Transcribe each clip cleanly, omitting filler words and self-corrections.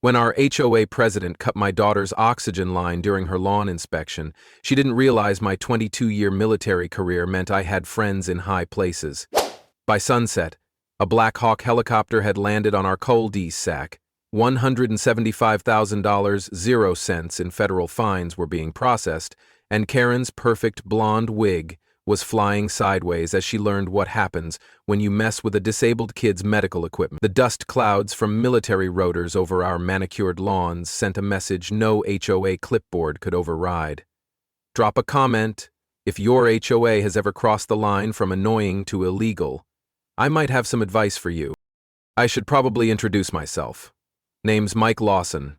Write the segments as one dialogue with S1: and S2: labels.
S1: When our HOA president cut my daughter's oxygen line during her lawn inspection, she didn't realize my 22-year military career meant I had friends in high places. By sunset, a Black Hawk helicopter had landed on our cul-de-sac. $175,000, 0 cents in federal fines were being processed, and Karen's perfect blonde wig was flying sideways as she learned what happens when you mess with a disabled kid's medical equipment. The dust clouds from military rotors over our manicured lawns sent a message no HOA clipboard could override. Drop a comment if your HOA has ever crossed the line from annoying to illegal. I might have some advice for you. I should probably introduce myself. Name's Mike Lawson.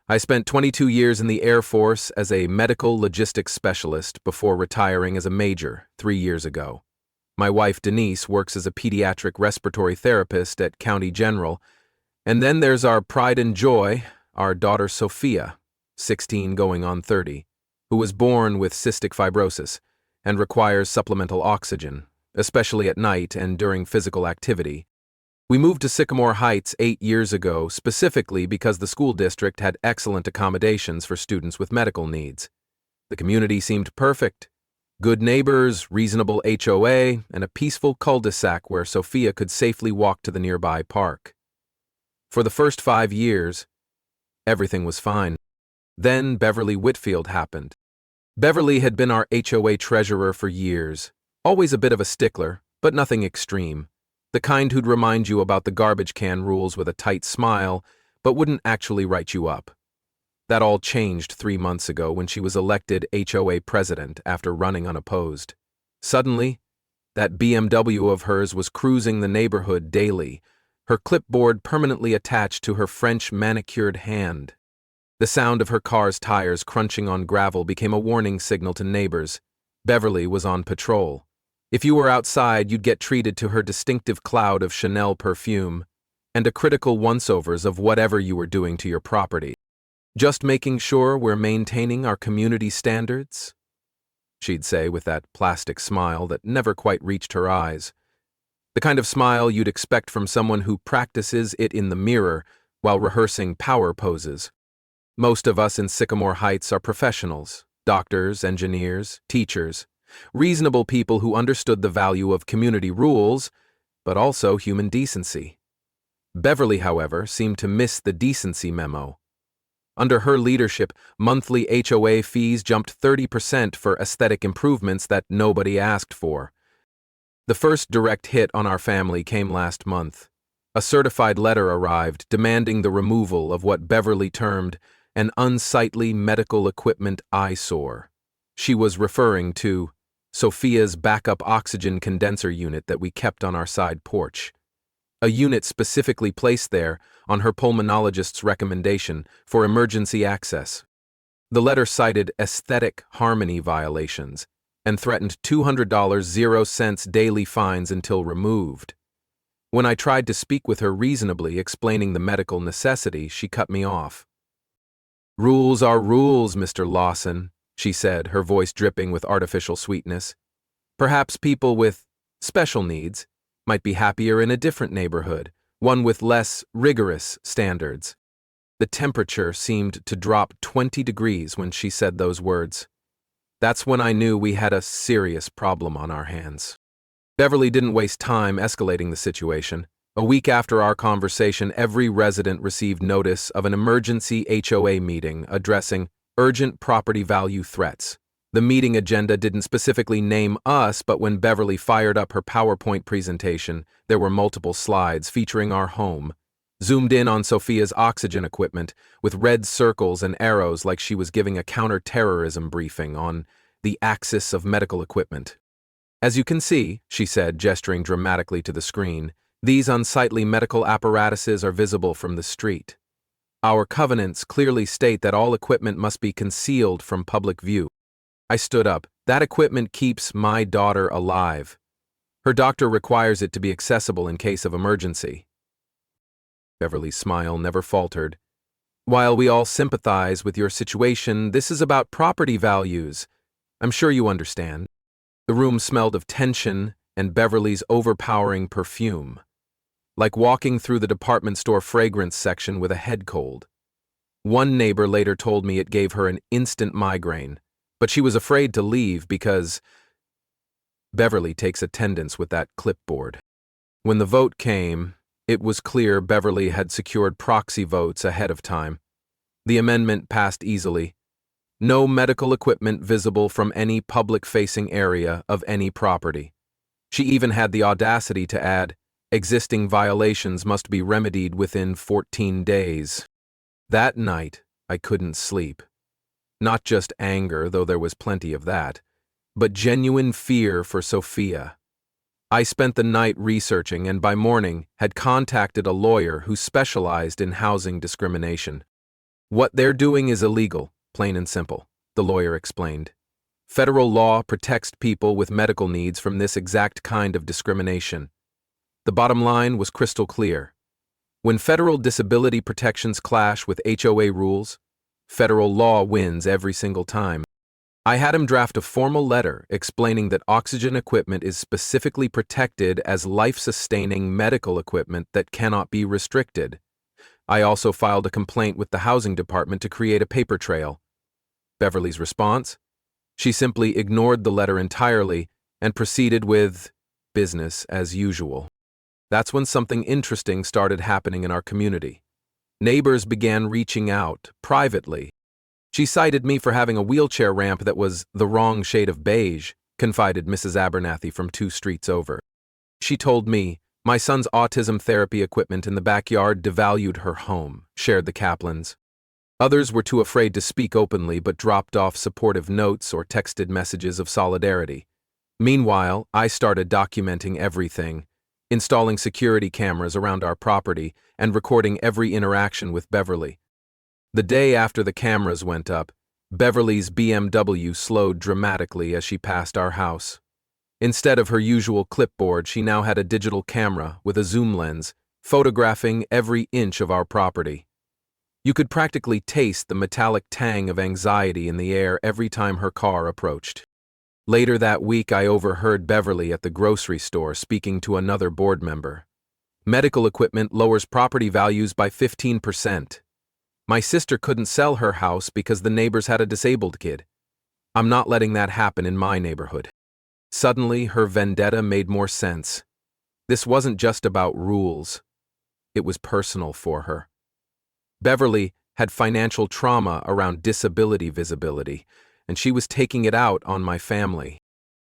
S1: I spent 22 years in the Air Force as a medical logistics specialist before retiring as a major 3 years ago. My wife Denise works as a pediatric respiratory therapist at County General, and then there's our pride and joy, our daughter Sophia, 16 going on 30, who was born with cystic fibrosis and requires supplemental oxygen, especially at night and during physical activity. We moved to Sycamore Heights 8 years ago specifically because the school district had excellent accommodations for students with medical needs. The community seemed perfect. Good neighbors, reasonable HOA, and a peaceful cul-de-sac where Sophia could safely walk to the nearby park. For the first 5 years, everything was fine. Then Beverly Whitfield happened. Beverly had been our HOA treasurer for years, always a bit of a stickler, but nothing extreme. The kind who'd remind you about the garbage can rules with a tight smile, but wouldn't actually write you up. That all changed 3 months ago when she was elected HOA president after running unopposed. Suddenly, that BMW of hers was cruising the neighborhood daily, her clipboard permanently attached to her French manicured hand. The sound of her car's tires crunching on gravel became a warning signal to neighbors. Beverly was on patrol. If you were outside, you'd get treated to her distinctive cloud of Chanel perfume and a critical once-overs of whatever you were doing to your property. Just making sure we're maintaining our community standards? She'd say with that plastic smile that never quite reached her eyes. The kind of smile you'd expect from someone who practices it in the mirror while rehearsing power poses. Most of us in Sycamore Heights are professionals, doctors, engineers, teachers, reasonable people who understood the value of community rules, but also human decency. Beverly, however, seemed to miss the decency memo. Under her leadership, monthly HOA fees jumped 30% for aesthetic improvements that nobody asked for. The first direct hit on our family came last month. A certified letter arrived demanding the removal of what Beverly termed an unsightly medical equipment eyesore. She was referring to Sophia's backup oxygen condenser unit that we kept on our side porch. A unit specifically placed there on her pulmonologist's recommendation for emergency access. The letter cited aesthetic harmony violations and threatened $200, 0 cents daily fines until removed. When I tried to speak with her reasonably, explaining the medical necessity, she cut me off. "Rules are rules, Mr. Lawson," she said, her voice dripping with artificial sweetness. "Perhaps people with special needs might be happier in a different neighborhood, one with less rigorous standards." The temperature seemed to drop 20 degrees when she said those words. That's when I knew we had a serious problem on our hands. Beverly didn't waste time escalating the situation. A week after our conversation, every resident received notice of an emergency HOA meeting addressing urgent property value threats. The meeting agenda didn't specifically name us, but when Beverly fired up her PowerPoint presentation, there were multiple slides featuring our home, zoomed in on Sophia's oxygen equipment, with red circles and arrows like she was giving a counter-terrorism briefing on the axis of medical equipment. "As you can see," she said, gesturing dramatically to the screen, "these unsightly medical apparatuses are visible from the street. Our covenants clearly state that all equipment must be concealed from public view." I stood up. "That equipment keeps my daughter alive. Her doctor requires it to be accessible in case of emergency." Beverly's smile never faltered. "While we all sympathize with your situation, this is about property values. I'm sure you understand." The room smelled of tension and Beverly's overpowering perfume, like walking through the department store fragrance section with a head cold. One neighbor later told me it gave her an instant migraine, but she was afraid to leave because Beverly takes attendance with that clipboard. When the vote came, it was clear Beverly had secured proxy votes ahead of time. The amendment passed easily. No medical equipment visible from any public-facing area of any property. She even had the audacity to add, existing violations must be remedied within 14 days. That night, I couldn't sleep. Not just anger, though there was plenty of that, but genuine fear for Sophia. I spent the night researching and by morning had contacted a lawyer who specialized in housing discrimination. What they're doing is illegal, plain and simple, the lawyer explained. Federal law protects people with medical needs from this exact kind of discrimination. The bottom line was crystal clear. When federal disability protections clash with HOA rules, federal law wins every single time. I had him draft a formal letter explaining that oxygen equipment is specifically protected as life-sustaining medical equipment that cannot be restricted. I also filed a complaint with the housing department to create a paper trail. Beverly's response? She simply ignored the letter entirely and proceeded with business as usual. That's when something interesting started happening in our community. Neighbors began reaching out, privately. She cited me for having a wheelchair ramp that was the wrong shade of beige, confided Mrs. Abernathy from 2 streets over. She told me, my son's autism therapy equipment in the backyard devalued her home, shared the Kaplans. Others were too afraid to speak openly but dropped off supportive notes or texted messages of solidarity. Meanwhile, I started documenting everything, installing security cameras around our property and recording every interaction with Beverly. The day after the cameras went up, Beverly's BMW slowed dramatically as she passed our house. Instead of her usual clipboard, she now had a digital camera with a zoom lens, photographing every inch of our property. You could practically taste the metallic tang of anxiety in the air every time her car approached. Later that week, I overheard Beverly at the grocery store speaking to another board member. Medical equipment lowers property values by 15%. My sister couldn't sell her house because the neighbors had a disabled kid. I'm not letting that happen in my neighborhood. Suddenly, her vendetta made more sense. This wasn't just about rules. It was personal for her. Beverly had financial trauma around disability visibility, and she was taking it out on my family.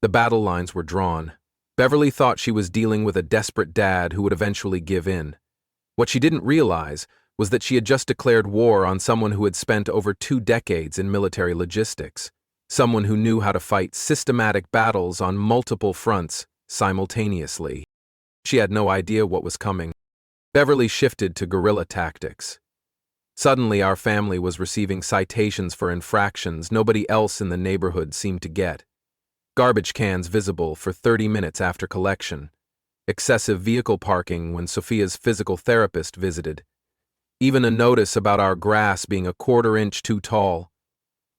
S1: The battle lines were drawn. Beverly thought she was dealing with a desperate dad who would eventually give in. What she didn't realize was that she had just declared war on someone who had spent over 2 decades in military logistics, someone who knew how to fight systematic battles on multiple fronts simultaneously. She had no idea what was coming. Beverly shifted to guerrilla tactics. Suddenly, our family was receiving citations for infractions nobody else in the neighborhood seemed to get. Garbage cans visible for 30 minutes after collection. Excessive vehicle parking when Sophia's physical therapist visited. Even a notice about our grass being a 1/4 inch too tall.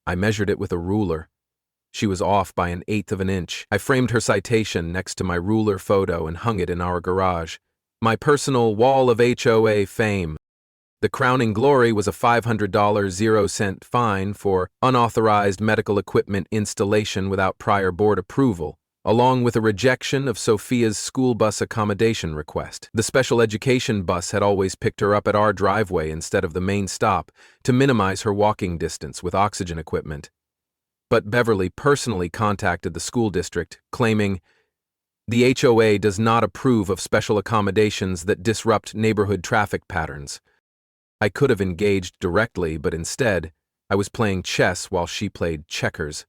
S1: I measured it with a ruler. She was off by 1/8 of an inch. I framed her citation next to my ruler photo and hung it in our garage. My personal wall of HOA fame. The crowning glory was a $500 0-cent fine for unauthorized medical equipment installation without prior board approval, along with a rejection of Sophia's school bus accommodation request. The special education bus had always picked her up at our driveway instead of the main stop to minimize her walking distance with oxygen equipment. But Beverly personally contacted the school district, claiming, "The HOA does not approve of special accommodations that disrupt neighborhood traffic patterns." I could have engaged directly, but instead, I was playing chess while she played checkers.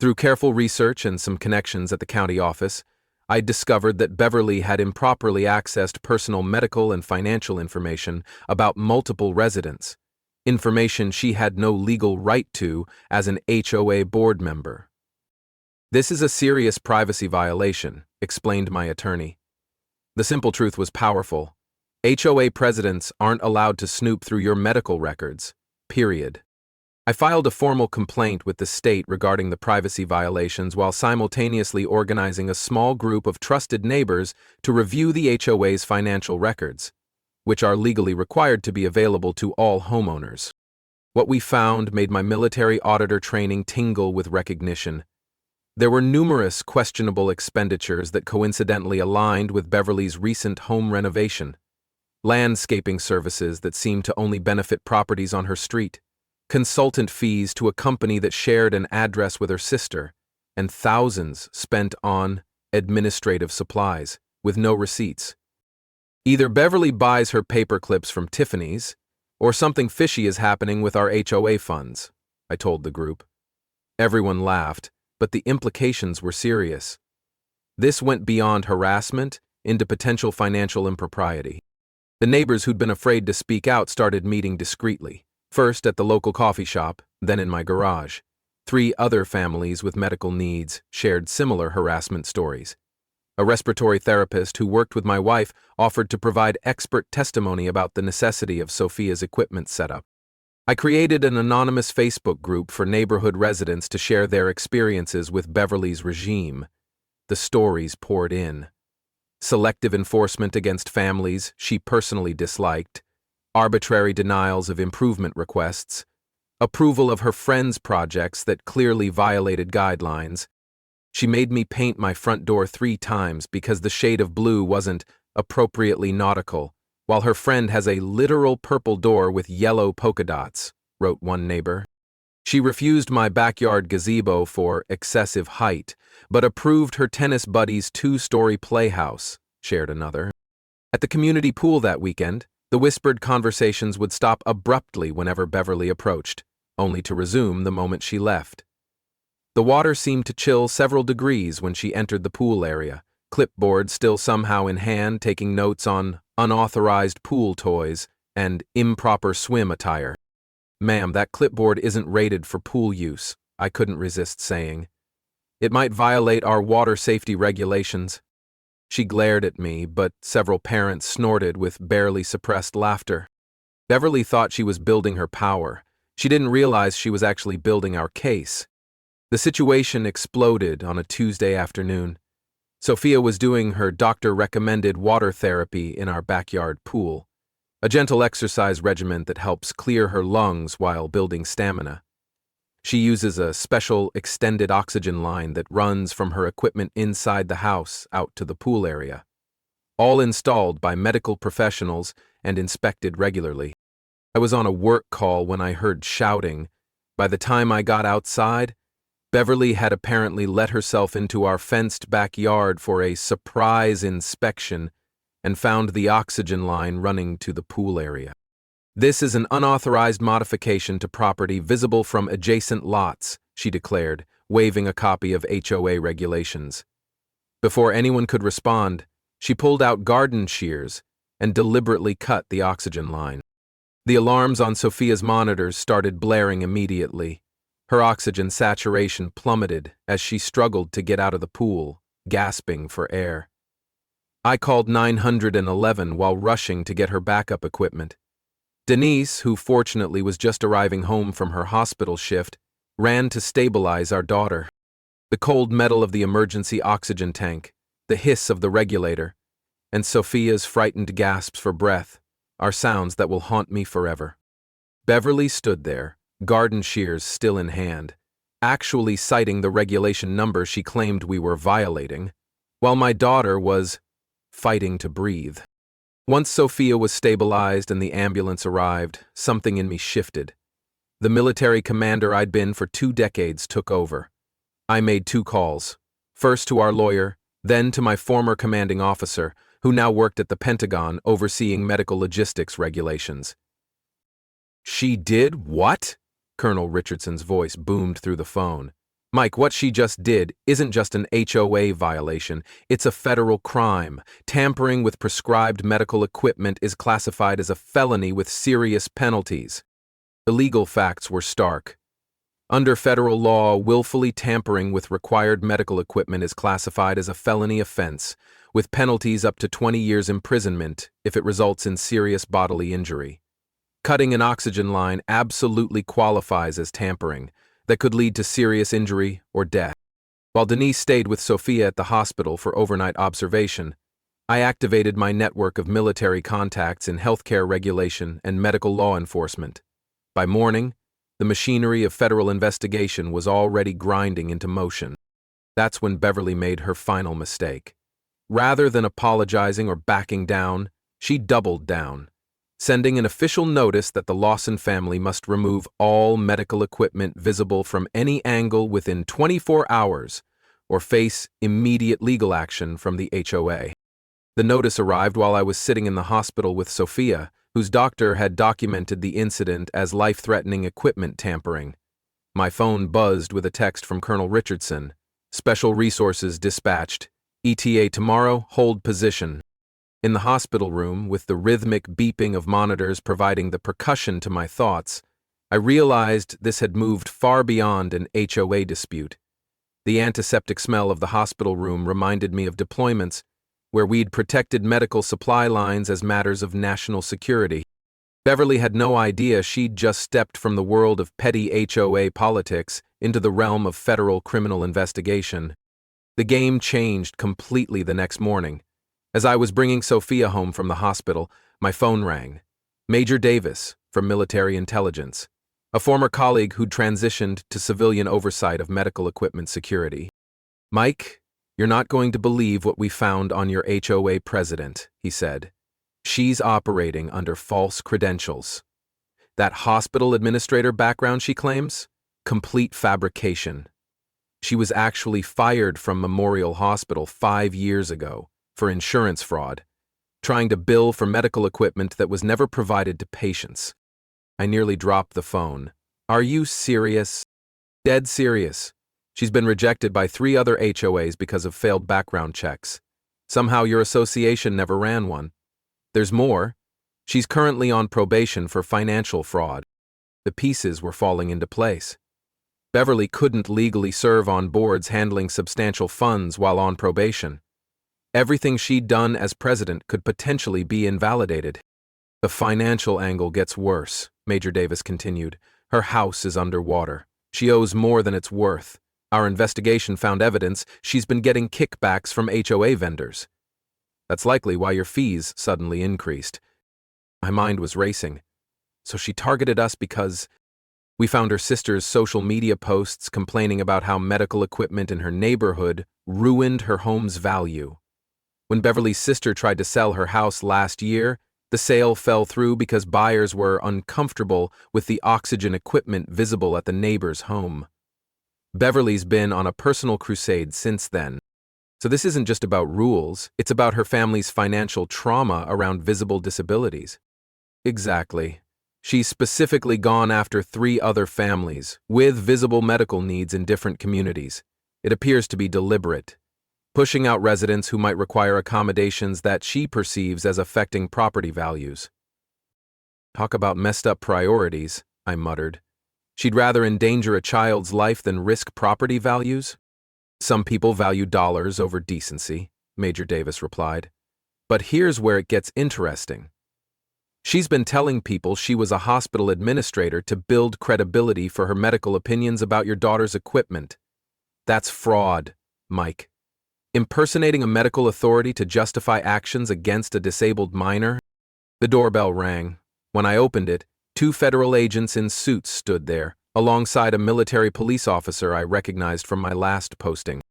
S1: Through careful research and some connections at the county office, I discovered that Beverly had improperly accessed personal medical and financial information about multiple residents, information she had no legal right to as an HOA board member. "This is a serious privacy violation," explained my attorney. The simple truth was powerful. HOA presidents aren't allowed to snoop through your medical records, period. I filed a formal complaint with the state regarding the privacy violations while simultaneously organizing a small group of trusted neighbors to review the HOA's financial records, which are legally required to be available to all homeowners. What we found made my military auditor training tingle with recognition. There were numerous questionable expenditures that coincidentally aligned with Beverly's recent home renovation. Landscaping services that seemed to only benefit properties on her street, consultant fees to a company that shared an address with her sister, and thousands spent on administrative supplies with no receipts. Either Beverly buys her paper clips from Tiffany's, or something fishy is happening with our HOA funds, I told the group. Everyone laughed, but the implications were serious. This went beyond harassment into potential financial impropriety. The neighbors who'd been afraid to speak out started meeting discreetly, first at the local coffee shop, then in my garage. 3 other families with medical needs shared similar harassment stories. A respiratory therapist who worked with my wife offered to provide expert testimony about the necessity of Sophia's equipment setup. I created an anonymous Facebook group for neighborhood residents to share their experiences with Beverly's regime. The stories poured in. Selective enforcement against families she personally disliked, arbitrary denials of improvement requests, approval of her friends' projects that clearly violated guidelines. She made me paint my front door 3 times because the shade of blue wasn't appropriately nautical, while her friend has a literal purple door with yellow polka dots, wrote one neighbor. She refused my backyard gazebo for excessive height, but approved her tennis buddy's 2-story playhouse, shared another. At the community pool that weekend, the whispered conversations would stop abruptly whenever Beverly approached, only to resume the moment she left. The water seemed to chill several degrees when she entered the pool area, clipboard still somehow in hand, taking notes on unauthorized pool toys and improper swim attire. "Ma'am, that clipboard isn't rated for pool use," I couldn't resist saying. "It might violate our water safety regulations." She glared at me, but several parents snorted with barely suppressed laughter. Beverly thought she was building her power. She didn't realize she was actually building our case. The situation exploded on a Tuesday afternoon. Sophia was doing her doctor-recommended water therapy in our backyard pool, a gentle exercise regimen that helps clear her lungs while building stamina. She uses a special extended oxygen line that runs from her equipment inside the house out to the pool area, all installed by medical professionals and inspected regularly. I was on a work call when I heard shouting. By the time I got outside, Beverly had apparently let herself into our fenced backyard for a surprise inspection and found the oxygen line running to the pool area. "This is an unauthorized modification to property visible from adjacent lots," she declared, waving a copy of HOA regulations. Before anyone could respond, she pulled out garden shears and deliberately cut the oxygen line. The alarms on Sophia's monitors started blaring immediately. Her oxygen saturation plummeted as she struggled to get out of the pool, gasping for air. I called 911 while rushing to get her backup equipment. Denise, who fortunately was just arriving home from her hospital shift, ran to stabilize our daughter. The cold metal of the emergency oxygen tank, the hiss of the regulator, and Sophia's frightened gasps for breath are sounds that will haunt me forever. Beverly stood there, garden shears still in hand, actually citing the regulation number she claimed we were violating, while my daughter was fighting to breathe. Once Sophia was stabilized and the ambulance arrived, something in me shifted. The military commander I'd been for 2 decades took over. I made 2 calls, first to our lawyer, then to my former commanding officer, who now worked at the Pentagon overseeing medical logistics regulations. "She did what?" Colonel Richardson's voice boomed through the phone. "Mike, what she just did isn't just an HOA violation, it's a federal crime. Tampering with prescribed medical equipment is classified as a felony with serious penalties." The legal facts were stark. Under federal law, willfully tampering with required medical equipment is classified as a felony offense, with penalties up to 20 years imprisonment if it results in serious bodily injury. Cutting an oxygen line absolutely qualifies as tampering that could lead to serious injury or death. While Denise stayed with Sophia at the hospital for overnight observation, I activated my network of military contacts in healthcare regulation and medical law enforcement. By morning, The machinery of federal investigation was already grinding into motion. That's when Beverly made her final mistake. Rather than apologizing or backing down, she doubled down, sending an official notice that the Lawson family must remove all medical equipment visible from any angle within 24 hours or face immediate legal action from the HOA. The notice arrived while I was sitting in the hospital with Sophia, whose doctor had documented the incident as life-threatening equipment tampering. My phone buzzed with a text from Colonel Richardson. Special resources dispatched. ETA tomorrow, hold position. In the hospital room, with the rhythmic beeping of monitors providing the percussion to my thoughts, I realized this had moved far beyond an HOA dispute. The antiseptic smell of the hospital room reminded me of deployments where we'd protected medical supply lines as matters of national security. Beverly had no idea she'd just stepped from the world of petty HOA politics into the realm of federal criminal investigation. The game changed completely the next morning. As I was bringing Sophia home from the hospital, my phone rang. Major Davis, from Military Intelligence, a former colleague who'd transitioned to civilian oversight of medical equipment security. Mike, you're not going to believe what we found on your HOA president, he said. She's operating under false credentials. That hospital administrator background she claims? Complete fabrication. She was actually fired from Memorial Hospital 5 years ago for insurance fraud, trying to bill for medical equipment that was never provided to patients. I nearly dropped the phone. Are you serious? Dead serious. She's been rejected by 3 other HOAs because of failed background checks. Somehow your association never ran one. There's more. She's currently on probation for financial fraud. The pieces were falling into place. Beverly couldn't legally serve on boards handling substantial funds while on probation. Everything she'd done as president could potentially be invalidated. The financial angle gets worse, Major Davis continued. Her house is underwater. She owes more than it's worth. Our investigation found evidence she's been getting kickbacks from HOA vendors. That's likely why your fees suddenly increased. My mind was racing. So she targeted us because we found her sister's social media posts complaining about how medical equipment in her neighborhood ruined her home's value. When Beverly's sister tried to sell her house last year, the sale fell through because buyers were uncomfortable with the oxygen equipment visible at the neighbor's home. Beverly's been on a personal crusade since then. So this isn't just about rules, it's about her family's financial trauma around visible disabilities. Exactly. She's specifically gone after 3 other families with visible medical needs in different communities. It appears to be deliberate, pushing out residents who might require accommodations that she perceives as affecting property values. Talk about messed up priorities, I muttered. She'd rather endanger a child's life than risk property values? Some people value dollars over decency, Major Davis replied. But here's where it gets interesting. She's been telling people she was a hospital administrator to build credibility for her medical opinions about your daughter's equipment. That's fraud, Mike. Impersonating a medical authority to justify actions against a disabled minor? The doorbell rang. When I opened it, 2 federal agents in suits stood there, alongside a military police officer I recognized from my last posting.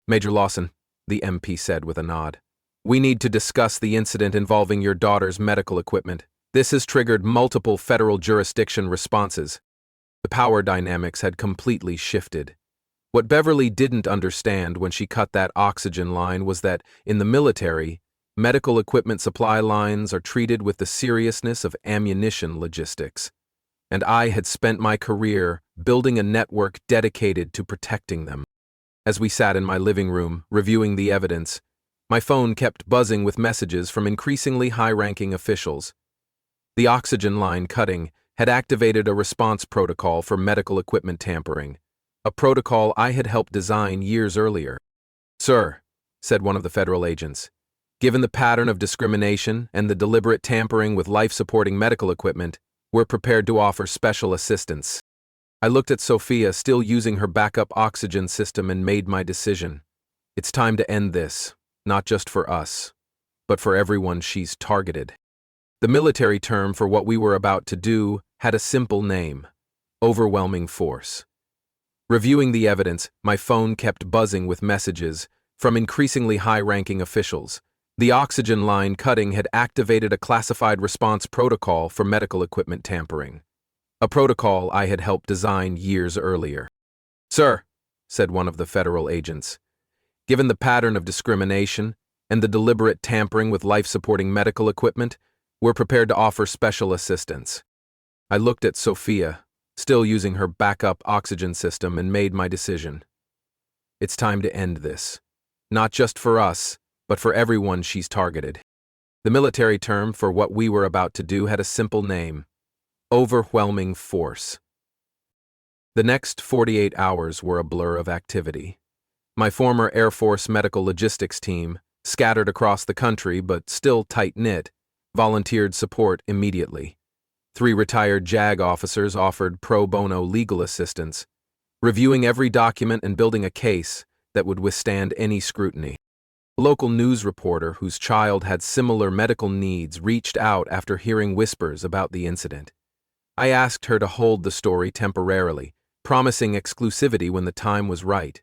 S1: Major Lawson, the MP said with a nod. We need to discuss the incident involving your daughter's medical equipment. This has triggered multiple federal jurisdiction responses. The power dynamics had completely shifted. What Beverly didn't understand when she cut that oxygen line was that, in the military, medical equipment supply lines are treated with the seriousness of ammunition logistics. And I had spent my career building a network dedicated to protecting them. As we sat in my living room, reviewing the evidence, my phone kept buzzing with messages from increasingly high-ranking officials. The oxygen line cutting had activated a response protocol for medical equipment tampering, a protocol I had helped design years earlier. Sir, said one of the federal agents, given the pattern of discrimination and the deliberate tampering with life-supporting medical equipment, we're prepared to offer special assistance. I looked at Sophia still using her backup oxygen system and made my decision. It's time to end this, not just for us, but for everyone she's targeted. The military term for what we were about to do had a simple name: overwhelming force. Reviewing the evidence, my phone kept buzzing with messages from increasingly high-ranking officials. The oxygen line cutting had activated a classified response protocol for medical equipment tampering, a protocol I had helped design years earlier. "Sir," said one of the federal agents, "given the pattern of discrimination and the deliberate tampering with life-supporting medical equipment, we're prepared to offer special assistance." I looked at Sophia, still using her backup oxygen system, and made my decision. It's time to end this. Not just for us, but for everyone she's targeted. The military term for what we were about to do had a simple name: overwhelming force. The next 48 hours were a blur of activity. My former Air Force medical logistics team, scattered across the country but still tight-knit, volunteered support immediately. 3 retired JAG officers offered pro bono legal assistance, reviewing every document and building a case that would withstand any scrutiny. A local news reporter whose child had similar medical needs reached out after hearing whispers about the incident. I asked her to hold the story temporarily, promising exclusivity when the time was right.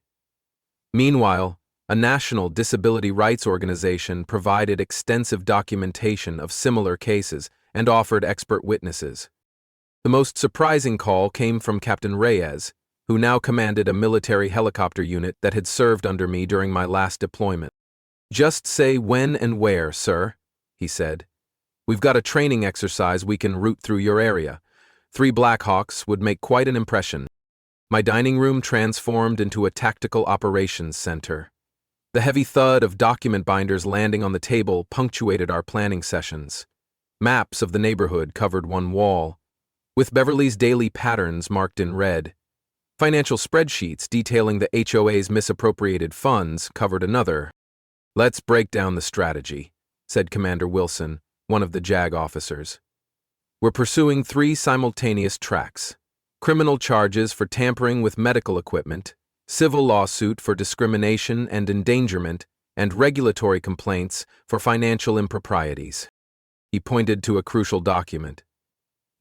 S1: Meanwhile, a national disability rights organization provided extensive documentation of similar cases and offered expert witnesses. The most surprising call came from Captain Reyes, who now commanded a military helicopter unit that had served under me during my last deployment. "Just say when and where, sir," he said. "We've got a training exercise we can route through your area. 3 Blackhawks would make quite an impression." My dining room transformed into a tactical operations center. The heavy thud of document binders landing on the table punctuated our planning sessions. Maps of the neighborhood covered one wall, with Beverly's daily patterns marked in red. Financial spreadsheets detailing the HOA's misappropriated funds covered another. "Let's break down the strategy," said Commander Wilson, one of the JAG officers. "We're pursuing 3 simultaneous tracks: criminal charges for tampering with medical equipment, civil lawsuit for discrimination and endangerment, and regulatory complaints for financial improprieties." He pointed to a crucial document.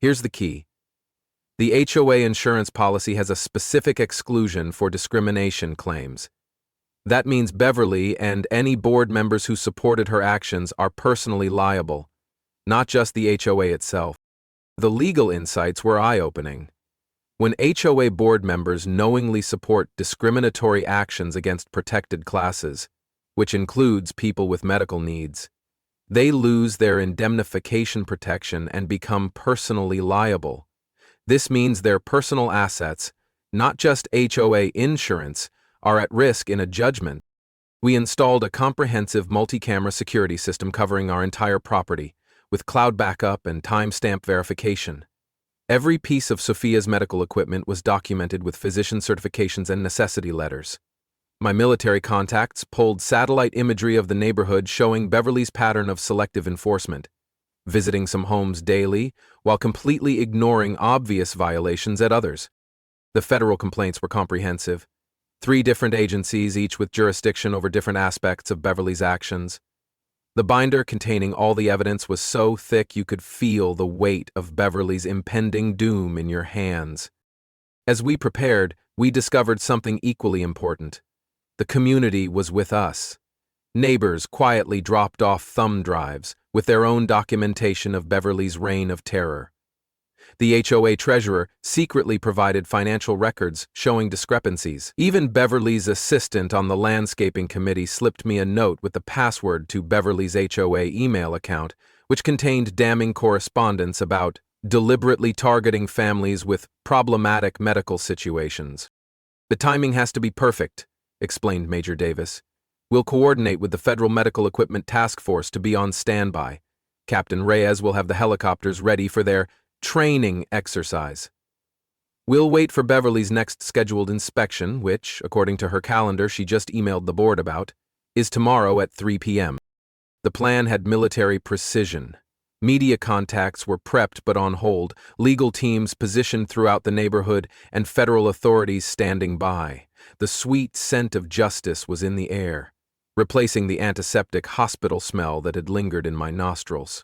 S1: "Here's the key. The HOA insurance policy has a specific exclusion for discrimination claims. That means Beverly and any board members who supported her actions are personally liable, not just the HOA itself." The legal insights were eye-opening. When HOA board members knowingly support discriminatory actions against protected classes, which includes people with medical needs, they lose their indemnification protection and become personally liable. This means their personal assets, not just HOA insurance, are at risk in a judgment. We installed a comprehensive multi-camera security system covering our entire property, with cloud backup and timestamp verification. Every piece of Sophia's medical equipment was documented with physician certifications and necessity letters. My military contacts pulled satellite imagery of the neighborhood showing Beverly's pattern of selective enforcement, visiting some homes daily while completely ignoring obvious violations at others. The federal complaints were comprehensive. 3 different agencies, each with jurisdiction over different aspects of Beverly's actions. The binder containing all the evidence was so thick you could feel the weight of Beverly's impending doom in your hands. As we prepared, we discovered something equally important. The community was with us. Neighbors quietly dropped off thumb drives with their own documentation of Beverly's reign of terror. The HOA treasurer secretly provided financial records showing discrepancies. Even Beverly's assistant on the landscaping committee slipped me a note with the password to Beverly's HOA email account, which contained damning correspondence about deliberately targeting families with problematic medical situations. "The timing has to be perfect," explained Major Davis. "We'll coordinate with the Federal Medical Equipment Task Force to be on standby. Captain Reyes will have the helicopters ready for their training exercise. We'll wait for Beverly's next scheduled inspection, which, according to her calendar she just emailed the board about, is tomorrow at 3 p.m. The plan had military precision. Media contacts were prepped but on hold, legal teams positioned throughout the neighborhood, and federal authorities standing by. The sweet scent of justice was in the air, replacing the antiseptic hospital smell that had lingered in my nostrils.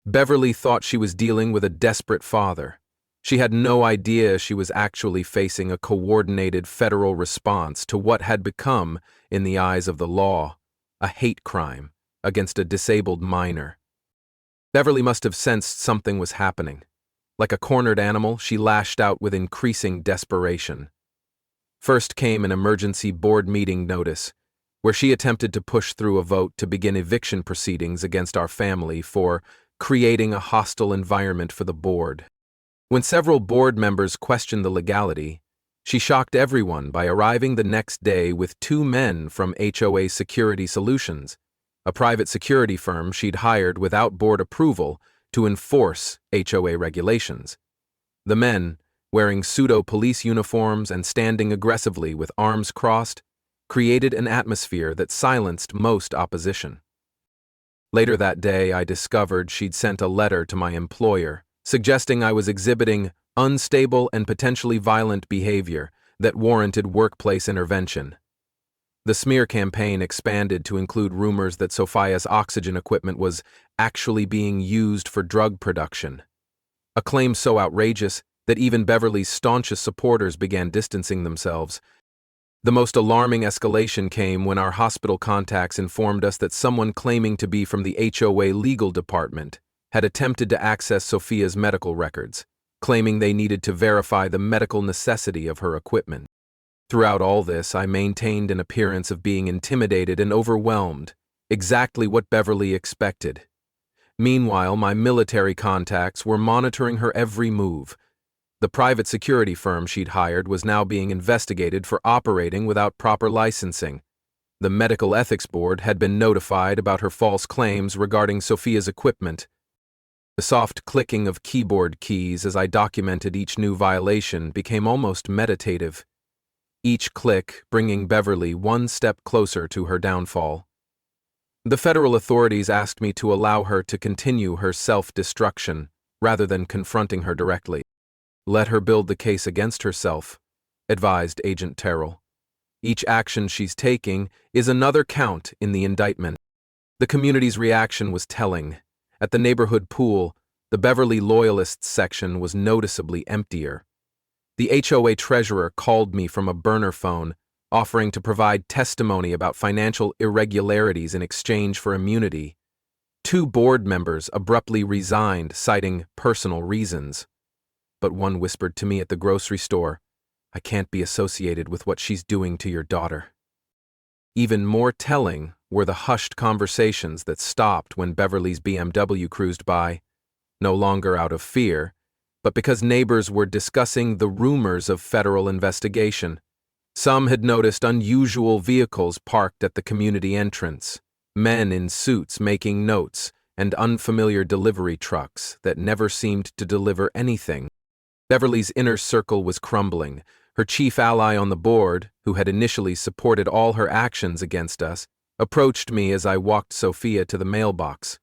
S1: Beverly thought she was dealing with a desperate father, She had no idea she was actually facing a coordinated federal response to what had become, in the eyes of the law, a hate crime against a disabled minor. Beverly must have sensed something was happening. Like a cornered animal, she lashed out with increasing desperation. First came an emergency board meeting notice, where she attempted to push through a vote to begin eviction proceedings against our family for creating a hostile environment for the board. When several board members questioned the legality, she shocked everyone by arriving the next day with two men from HOA Security Solutions, a private security firm she'd hired without board approval to enforce HOA regulations. The men, wearing pseudo-police uniforms and standing aggressively with arms crossed, created an atmosphere that silenced most opposition. Later that day, I discovered she'd sent a letter to my employer, suggesting I was exhibiting unstable and potentially violent behavior that warranted workplace intervention. The smear campaign expanded to include rumors that Sophia's oxygen equipment was actually being used for drug production, a claim so outrageous that even Beverly's staunchest supporters began distancing themselves. The most alarming escalation came when our hospital contacts informed us that someone claiming to be from the HOA legal department had attempted to access Sophia's medical records, claiming they needed to verify the medical necessity of her equipment. Throughout all this, I maintained an appearance of being intimidated and overwhelmed, exactly what Beverly expected. Meanwhile, my military contacts were monitoring her every move. The private security firm she'd hired was now being investigated for operating without proper licensing. The Medical Ethics Board had been notified about her false claims regarding Sophia's equipment. The soft clicking of keyboard keys as I documented each new violation became almost meditative, each click bringing Beverly one step closer to her downfall. The federal authorities asked me to allow her to continue her self-destruction rather than confronting her directly. "Let her build the case against herself," advised Agent Terrell. "Each action she's taking is another count in the indictment." The community's reaction was telling. At the neighborhood pool, the Beverly Loyalists section was noticeably emptier. The HOA treasurer called me from a burner phone, offering to provide testimony about financial irregularities in exchange for immunity. Two board members abruptly resigned, citing personal reasons. But one whispered to me at the grocery store, "I can't be associated with what she's doing to your daughter." Even more telling were the hushed conversations that stopped when Beverly's BMW cruised by, no longer out of fear, but because neighbors were discussing the rumors of federal investigation. Some had noticed unusual vehicles parked at the community entrance, men in suits making notes, and unfamiliar delivery trucks that never seemed to deliver anything. Beverly's inner circle was crumbling. Her chief ally on the board, who had initially supported all her actions against us, approached me as I walked Sophia to the mailbox.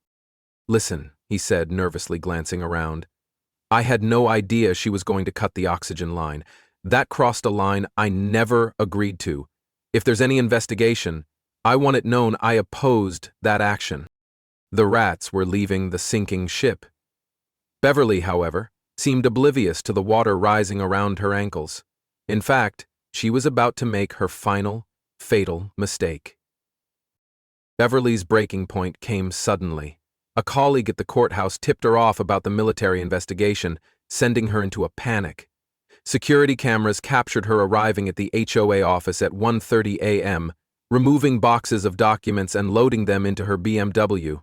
S1: "Listen," he said, nervously glancing around. "I had no idea she was going to cut the oxygen line. That crossed a line I never agreed to. If there's any investigation, I want it known I opposed that action." The rats were leaving the sinking ship. Beverly, however, seemed oblivious to the water rising around her ankles. In fact, she was about to make her final, fatal mistake. Beverly's breaking point came suddenly. A colleague at the courthouse tipped her off about the military investigation, sending her into a panic. Security cameras captured her arriving at the HOA office at 1:30 a.m., removing boxes of documents and loading them into her BMW.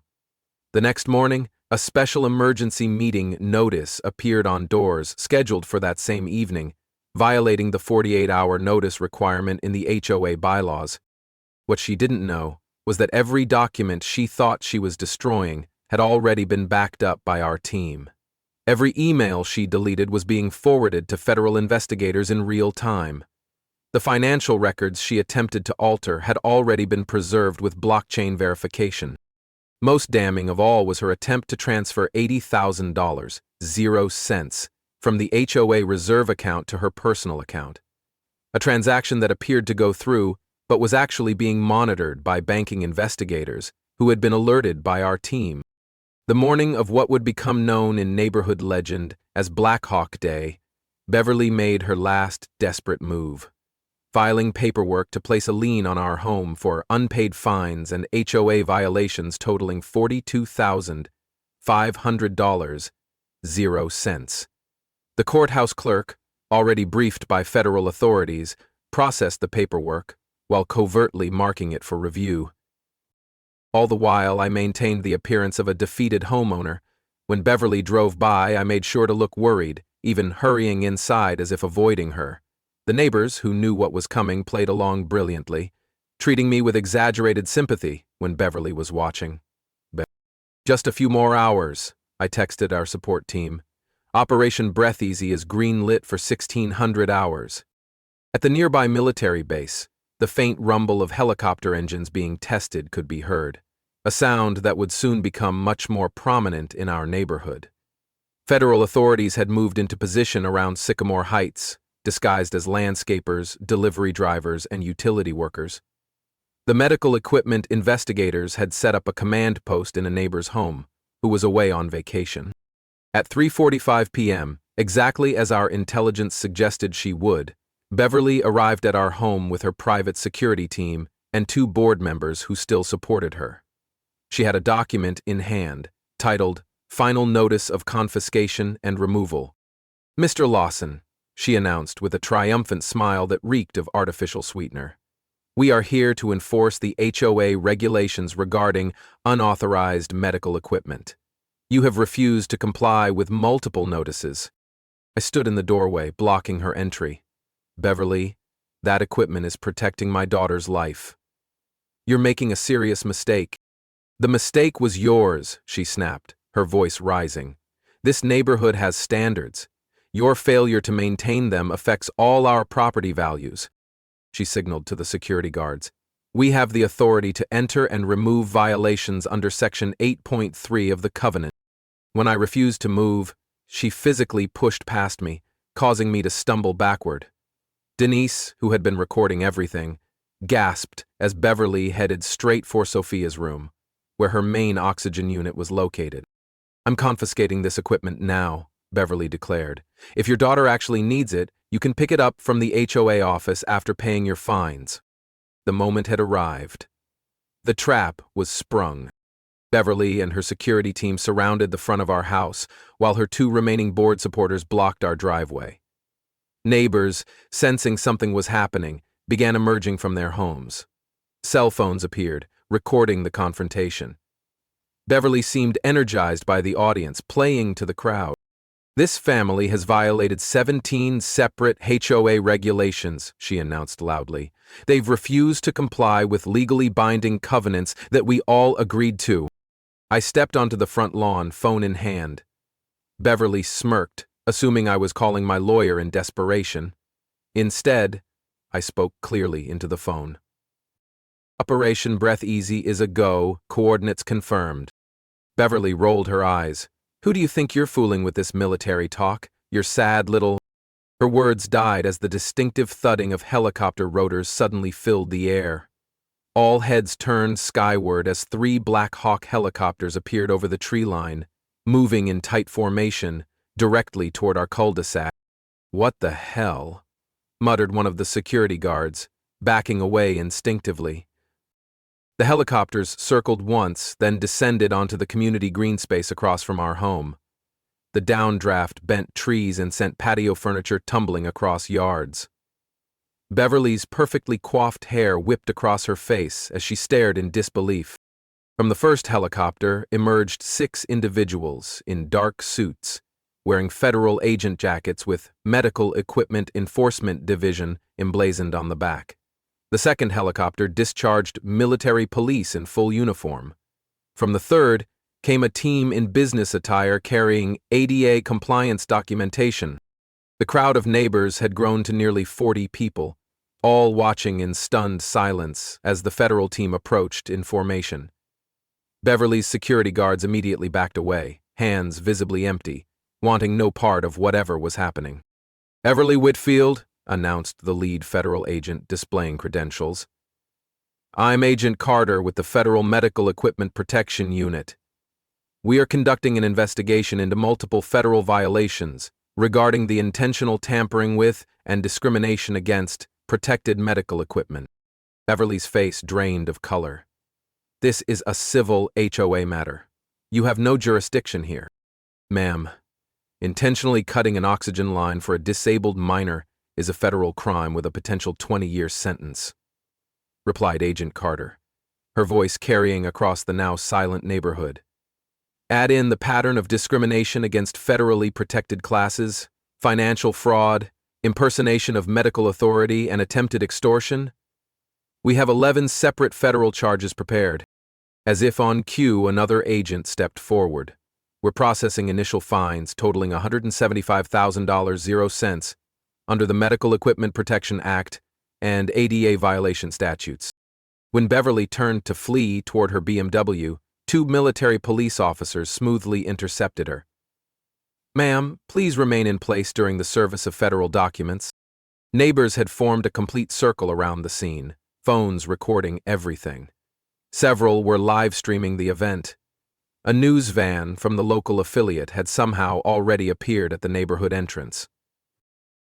S1: The next morning, a special emergency meeting notice appeared on doors scheduled for that same evening, violating the 48-hour notice requirement in the HOA bylaws. What she didn't know was that every document she thought she was destroying had already been backed up by our team. Every email she deleted was being forwarded to federal investigators in real time. The financial records she attempted to alter had already been preserved with blockchain verification. Most damning of all was her attempt to transfer $80,000, 0 cents, from the HOA reserve account to her personal account. A transaction that appeared to go through, but was actually being monitored by banking investigators who had been alerted by our team. The morning of what would become known in neighborhood legend as Black Hawk Day, Beverly made her last desperate move, filing paperwork to place a lien on our home for unpaid fines and HOA violations totaling $42,500.00. The courthouse clerk, already briefed by federal authorities, processed the paperwork while covertly marking it for review. All the while, I maintained the appearance of a defeated homeowner. When Beverly drove by, I made sure to look worried, even hurrying inside as if avoiding her. The neighbors, who knew what was coming, played along brilliantly, treating me with exaggerated sympathy when Beverly was watching. Just a few more hours, I texted our support team. Operation Breath Easy is green-lit for 1,600 hours. At the nearby military base, the faint rumble of helicopter engines being tested could be heard, a sound that would soon become much more prominent in our neighborhood. Federal authorities had moved into position around Sycamore Heights, disguised as landscapers, delivery drivers, and utility workers. The medical equipment investigators had set up a command post in a neighbor's home, who was away on vacation. At 3:45 p.m., exactly as our intelligence suggested she would, Beverly arrived at our home with her private security team and 2 board members who still supported her. She had a document in hand, titled Final Notice of Confiscation and Removal. "Mr. Lawson," she announced with a triumphant smile that reeked of artificial sweetener, "we are here to enforce the HOA regulations regarding unauthorized medical equipment. You have refused to comply with multiple notices." I stood in the doorway, blocking her entry. "Beverly, that equipment is protecting my daughter's life. You're making a serious mistake." "The mistake was yours," she snapped, her voice rising. "This neighborhood has standards. Your failure to maintain them affects all our property values." She signaled to the security guards. "We have the authority to enter and remove violations under Section 8.3 of the Covenant." When I refused to move, she physically pushed past me, causing me to stumble backward. Denise, who had been recording everything, gasped as Beverly headed straight for Sophia's room, where her main oxygen unit was located. "I'm confiscating this equipment now," Beverly declared. "If your daughter actually needs it, you can pick it up from the HOA office after paying your fines." The moment had arrived. The trap was sprung. Beverly and her security team surrounded the front of our house, while her 2 remaining board supporters blocked our driveway. Neighbors, sensing something was happening, began emerging from their homes. Cell phones appeared, recording the confrontation. Beverly seemed energized by the audience, playing to the crowd. "This family has violated 17 separate HOA regulations," she announced loudly. "They've refused to comply with legally binding covenants that we all agreed to." I stepped onto the front lawn, phone in hand. Beverly smirked, assuming I was calling my lawyer in desperation. Instead, I spoke clearly into the phone. "Operation Breath Easy is a go, coordinates confirmed." Beverly rolled her eyes. "Who do you think you're fooling with this military talk? Your sad little—" Her words died as the distinctive thudding of helicopter rotors suddenly filled the air. All heads turned skyward as 3 Black Hawk helicopters appeared over the tree line, moving in tight formation, directly toward our cul-de-sac. "What the hell?" muttered one of the security guards, backing away instinctively. The helicopters circled once, then descended onto the community green space across from our home. The downdraft bent trees and sent patio furniture tumbling across yards. Beverly's perfectly coiffed hair whipped across her face as she stared in disbelief. From the first helicopter emerged 6 individuals in dark suits, wearing federal agent jackets with Medical Equipment Enforcement Division emblazoned on the back. The second helicopter discharged military police in full uniform. From the third came a team in business attire carrying ADA compliance documentation. The crowd of neighbors had grown to nearly 40 people, all watching in stunned silence as the federal team approached in formation. Beverly's security guards immediately backed away, hands visibly empty, wanting no part of whatever was happening. "Everly Whitfield," announced the lead federal agent, displaying credentials. "I'm Agent Carter with the Federal Medical Equipment Protection Unit. We are conducting an investigation into multiple federal violations regarding the intentional tampering with and discrimination against protected medical equipment. Beverly's face drained of color. This is a civil HOA matter. You have no jurisdiction here. Ma'am, intentionally cutting an oxygen line for a disabled minor is a federal crime with a potential 20-year sentence, replied Agent Carter, her voice carrying across the now silent neighborhood. Add in the pattern of discrimination against federally protected classes, financial fraud, impersonation of medical authority, and attempted extortion. We have 11 separate federal charges prepared. As if on cue, another agent stepped forward. We're processing initial fines totaling $175,000 under the Medical Equipment Protection Act and ADA violation statutes. When Beverly turned to flee toward her BMW, 2 military police officers smoothly intercepted her. Ma'am, please remain in place during the service of federal documents. Neighbors had formed a complete circle around the scene, phones recording everything. Several were live streaming the event. A news van from the local affiliate had somehow already appeared at the neighborhood entrance.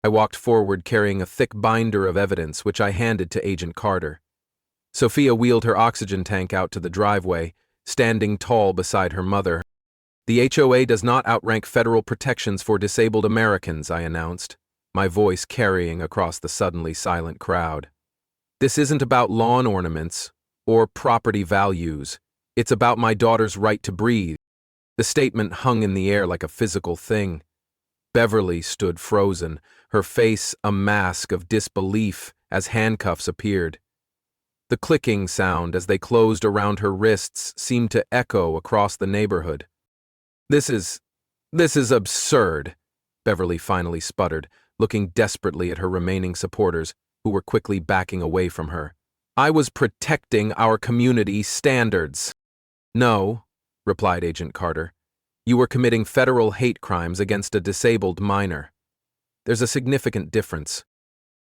S1: I walked forward carrying a thick binder of evidence which I handed to Agent Carter. Sophia wheeled her oxygen tank out to the driveway, standing tall beside her mother. The HOA does not outrank federal protections for disabled Americans, I announced, my voice carrying across the suddenly silent crowd. This isn't about lawn ornaments or property values. It's about my daughter's right to breathe. The statement hung in the air like a physical thing. Beverly stood frozen, her face a mask of disbelief as handcuffs appeared. The clicking sound as they closed around her wrists seemed to echo across the neighborhood. This is absurd, Beverly finally sputtered, looking desperately at her remaining supporters, who were quickly backing away from her. I was protecting our community standards. No, replied Agent Carter. You were committing federal hate crimes against a disabled minor. There's a significant difference.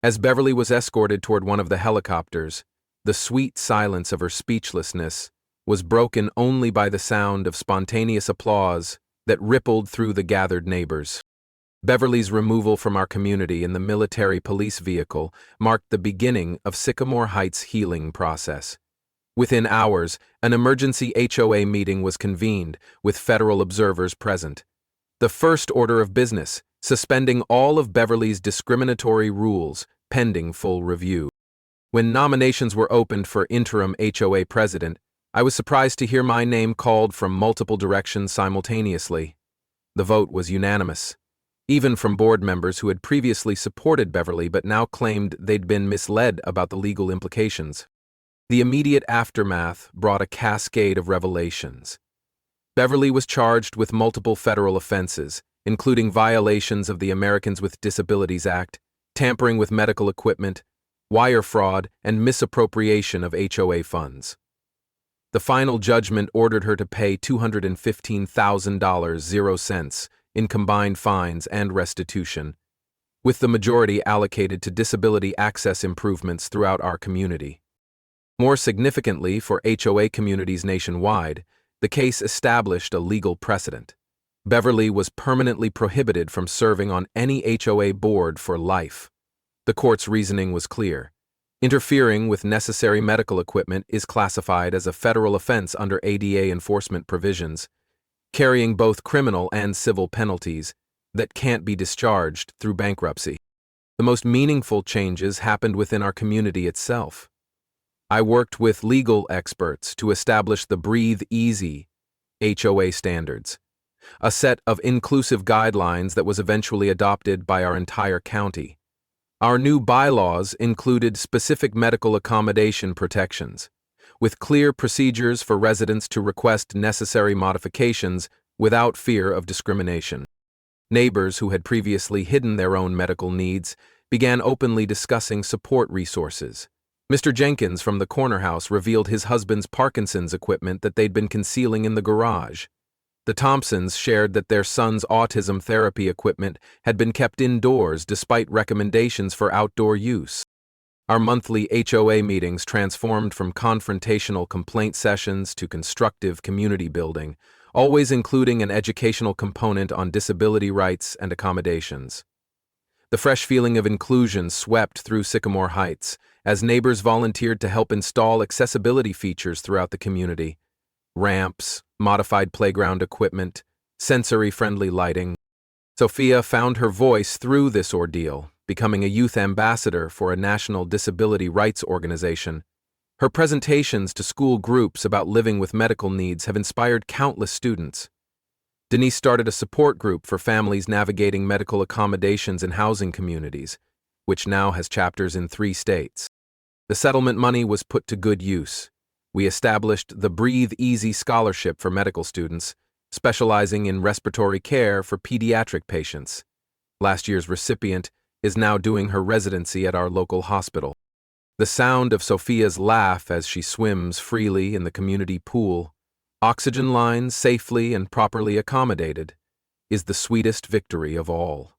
S1: As Beverly was escorted toward one of the helicopters, the sweet silence of her speechlessness was broken only by the sound of spontaneous applause that rippled through the gathered neighbors. Beverly's removal from our community in the military police vehicle marked the beginning of Sycamore Heights' healing process. Within hours, an emergency HOA meeting was convened, with federal observers present. The first order of business, suspending all of Beverly's discriminatory rules, pending full review. When nominations were opened for interim HOA president, I was surprised to hear my name called from multiple directions simultaneously. The vote was unanimous, even from board members who had previously supported Beverly but now claimed they'd been misled about the legal implications. The immediate aftermath brought a cascade of revelations. Beverly was charged with multiple federal offenses, including violations of the Americans with Disabilities Act, tampering with medical equipment, wire fraud, and misappropriation of HOA funds. The final judgment ordered her to pay $215,000 in combined fines and restitution, with the majority allocated to disability access improvements throughout our community. More significantly for HOA communities nationwide, the case established a legal precedent. Beverly was permanently prohibited from serving on any HOA board for life. The court's reasoning was clear. Interfering with necessary medical equipment is classified as a federal offense under ADA enforcement provisions, carrying both criminal and civil penalties that can't be discharged through bankruptcy. The most meaningful changes happened within our community itself. I worked with legal experts to establish the Breathe Easy HOA standards, a set of inclusive guidelines that was eventually adopted by our entire county. Our new bylaws included specific medical accommodation protections, with clear procedures for residents to request necessary modifications without fear of discrimination. Neighbors who had previously hidden their own medical needs began openly discussing support resources. Mr. Jenkins from the corner house revealed his husband's Parkinson's equipment that they'd been concealing in the garage. The Thompsons shared that their son's autism therapy equipment had been kept indoors despite recommendations for outdoor use. Our monthly HOA meetings transformed from confrontational complaint sessions to constructive community building, always including an educational component on disability rights and accommodations. The fresh feeling of inclusion swept through Sycamore Heights as neighbors volunteered to help install accessibility features throughout the community: ramps, modified playground equipment, sensory-friendly lighting. Sophia found her voice through this ordeal, becoming a youth ambassador for a national disability rights organization. Her presentations to school groups about living with medical needs have inspired countless students. Denise started a support group for families navigating medical accommodations in housing communities, which now has chapters in 3 states. The settlement money was put to good use. We established the Breathe Easy Scholarship for medical students, specializing in respiratory care for pediatric patients. Last year's recipient is now doing her residency at our local hospital. The sound of Sophia's laugh as she swims freely in the community pool, oxygen lines safely and properly accommodated, is the sweetest victory of all.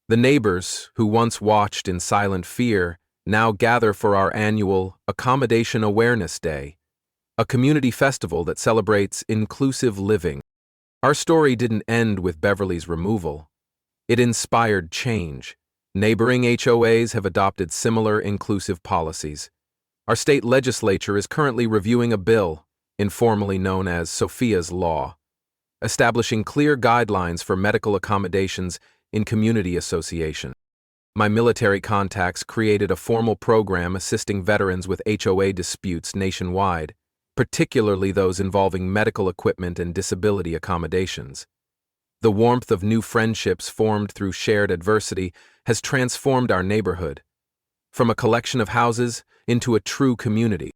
S1: The neighbors, who once watched in silent fear, now gather for our annual Accommodation Awareness Day, a community festival that celebrates inclusive living. Our story didn't end with Beverly's removal. It inspired change. Neighboring HOAs have adopted similar inclusive policies. Our state legislature is currently reviewing a bill, informally known as Sophia's Law, establishing clear guidelines for medical accommodations in community association. My military contacts created a formal program assisting veterans with HOA disputes nationwide, particularly those involving medical equipment and disability accommodations. The warmth of new friendships formed through shared adversity has transformed our neighborhood, from a collection of houses into a true community.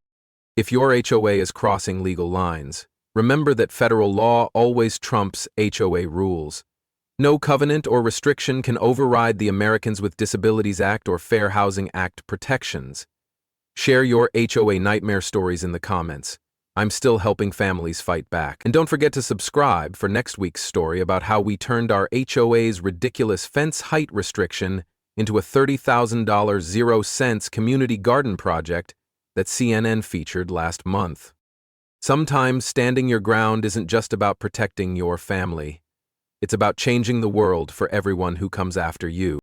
S1: If your HOA is crossing legal lines, remember that federal law always trumps HOA rules. No covenant or restriction can override the Americans with Disabilities Act or Fair Housing Act protections. Share your HOA nightmare stories in the comments. I'm still helping families fight back. And don't forget to subscribe for next week's story about how we turned our HOA's ridiculous fence height restriction into a $30,000 0-cents community garden project that CNN featured last month. Sometimes standing your ground isn't just about protecting your family. It's about changing the world for everyone who comes after you.